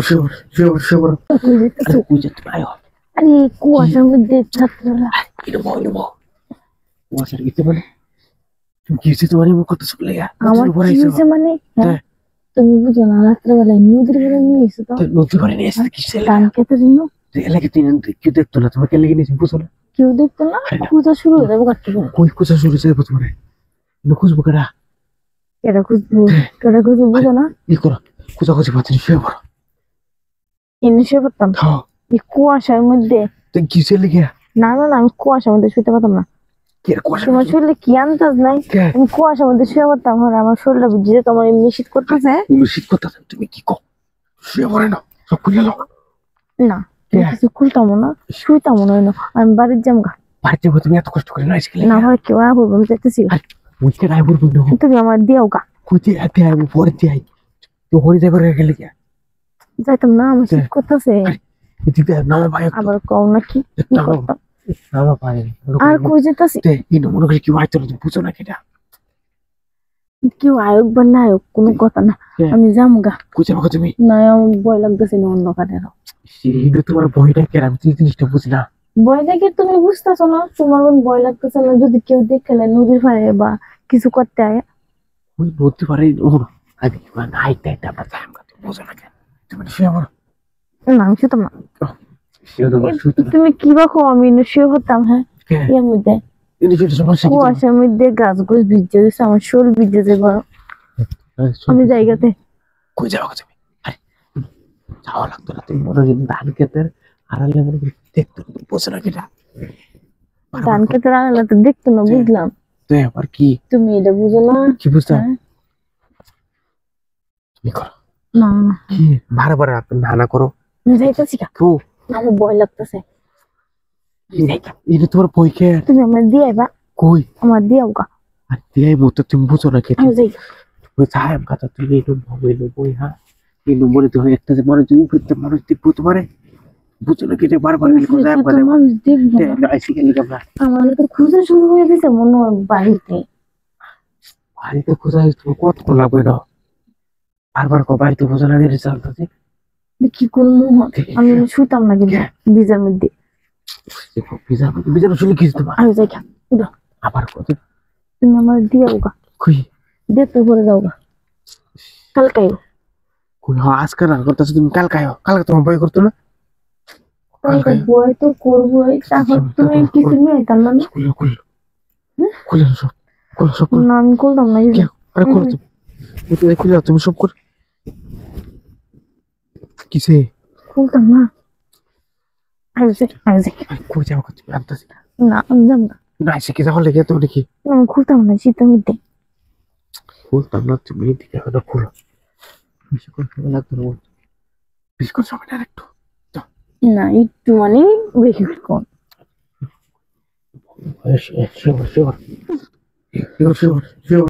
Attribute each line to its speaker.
Speaker 1: sure sure sure
Speaker 2: আরে কুয়াশার মধ্যে ছাত্ররা
Speaker 1: কুয়াশার ভিতরে মানে তুমি কি হয়েছে তোমার এমন করতে চলে
Speaker 2: আমার কি হয়েছে মানে তুমি বুঝো না রাত্রেবেলায় নদীর বেলা নিয়ে এসো তো
Speaker 1: নদী করে নিয়ে এসে কি
Speaker 2: ধান খেতে জন্য
Speaker 1: এলাকা কেউ দেখতো না তোমাকে লেগে নিয়েছি বুঝো না
Speaker 2: কেউ দেখতো না খোঁজা শুরু হয়ে যাবে কাটতে
Speaker 1: কই খোঁজা শুরু হয়ে যাবে তোমার খুঁজবো কেডা
Speaker 2: কেটা খুঁজবো বুঝো না
Speaker 1: ই করো খোঁজাখুঁজি পাচ্ছি শুয়ে পড়ো
Speaker 2: এনে শুয়ে পারতাম এই কুয়াশার মধ্যে
Speaker 1: কি ছেলে গিয়া
Speaker 2: না না না আমি কুয়াশার মধ্যে শুতে পারতাম না তোমার শরীরে কি আন্দাজ নাই আমি কুয়াশার মধ্যে শুয়ে পড়তাম আমার শরীরটা বুঝে যেত আমার এমনি শীত করতেছে
Speaker 1: শীত করতেছে তুমি কি কো শুয়ে পড়ে না সব খুলে নাও
Speaker 2: না কিছু খুলতামও না শুইতামও না আমি বাড়ির জামগা
Speaker 1: বাড়িতে তুমি এত কষ্ট করে নাই
Speaker 2: না হয় কেউ বলবো আমি চাইতেছি
Speaker 1: বুঝতে নাই বলবো
Speaker 2: তুমি আমার দিয়াও গা
Speaker 1: খুঁজে হাতে আইবো পরে দিয়ে আই তো হরি যাবে গেলে গিয়া
Speaker 2: যাইতাম না আমার শীত করতেছে
Speaker 1: এদিকে নামা ভাই
Speaker 2: আবার কও নাকি
Speaker 1: নামা ভাই
Speaker 2: আর কই যেতাছি
Speaker 1: এই মনে করে কি আইতো তুমি বুঝো না কেটা
Speaker 2: কেউ আয়োগ বা নায়ক কোনো কথা না আমি জামগা
Speaker 1: কই যাবো তুমি
Speaker 2: না আমার ভয় লাগতেছে না অন্য কারণে
Speaker 1: সেইটা তোমার ভয়টা কেন আমি তুই জিনিসটা বুঝি না
Speaker 2: ভয় দেখে তুমি বুঝতেছো না তোমার ভয় লাগতেছে না যদি কেউ দেখলে নদীর পাড়ে বা কিছু করতে আয়
Speaker 1: ওই নদীর পাড়ে আগে হাইট টাইট আবার বুঝো না কেন তুমি শুয়ে পড়ো
Speaker 2: না আমি শুতাম না তুমি কি বাকো আমি শুয়ে পড়তাম হ্যাঁ এর মধ্যে কুয়াশার মধ্যে গাছ গুছ ভিজে দিচ্ছে আমার শরীর ভিজে যাবে আমি জায়গাতে
Speaker 1: কই যাবো তুমি যাওয়া লাগতো না তুমি মনে হয় ধান ক্ষেতের আড়ালে মনে করি দেখতো বুঝো না কেটা
Speaker 2: ধান ক্ষেতের আড়ালে তো দেখতো না বুঝলাম
Speaker 1: তো আবার কি
Speaker 2: তুমি এটা বুঝো না
Speaker 1: কি বুঝতাম তুমি করো
Speaker 2: না না
Speaker 1: কি বারবার না করো
Speaker 2: যাইতেছি আমার ভয় লাগতেছে
Speaker 1: এটা তোমার বই কে
Speaker 2: তুমি আমার দিয়ে আইবা
Speaker 1: কই
Speaker 2: আমার দিয়াও গা
Speaker 1: আর দিয়ে মতো তুমি বুঝো না কে
Speaker 2: আমি যাই
Speaker 1: তুমি চাই আম কথা তুমি এই বই হ্যাঁ এই নম্বরে তো একটা যে মনে তুমি ফিরতে মানুষ দেখবো তোমারে বুঝো না কেটে বারবার
Speaker 2: মানুষ দেখবো আমার তো খোঁজা শুরু হয়ে গেছে মনে হয়
Speaker 1: বাড়িতে খোঁজা তুমি কত লাগবে না বারবার বাড়িতে খোঁজা লাগে চলতেছে
Speaker 2: কি করবো আমি শুইতাম না কিন্তু ভিজার মধ্যে
Speaker 1: বিজার শুনে কিছু তোমার
Speaker 2: আমি যাই
Speaker 1: আবার কত
Speaker 2: তুমি আমার দিয়াও গা
Speaker 1: কই
Speaker 2: দেখতে করে যাও গা কালকে
Speaker 1: কই আজকে রান করতেছো তুমি কালকে তোমার বই করতো না
Speaker 2: বই তো করবোই তারপর তুমি কিছু নিয়ে তার মানে
Speaker 1: খুলে সব
Speaker 2: না আমি করলাম না
Speaker 1: আরে করো তুমি খুলে তুমি সব কর কিসে
Speaker 2: খুলতাম না
Speaker 1: কই যাবো তুমি আনতেছি
Speaker 2: না আমি যাবো
Speaker 1: না এসে কি তাহলে গিয়ে তো দেখি
Speaker 2: আমি খুলতাম না শীতের মধ্যে
Speaker 1: খুলতাম না তুমি এদিকে হয়তো খুলো বেশি করে সময় লাগবে না বেশি করে সময় না একটু
Speaker 2: না একটু মানে বেশি কোন
Speaker 1: শিওর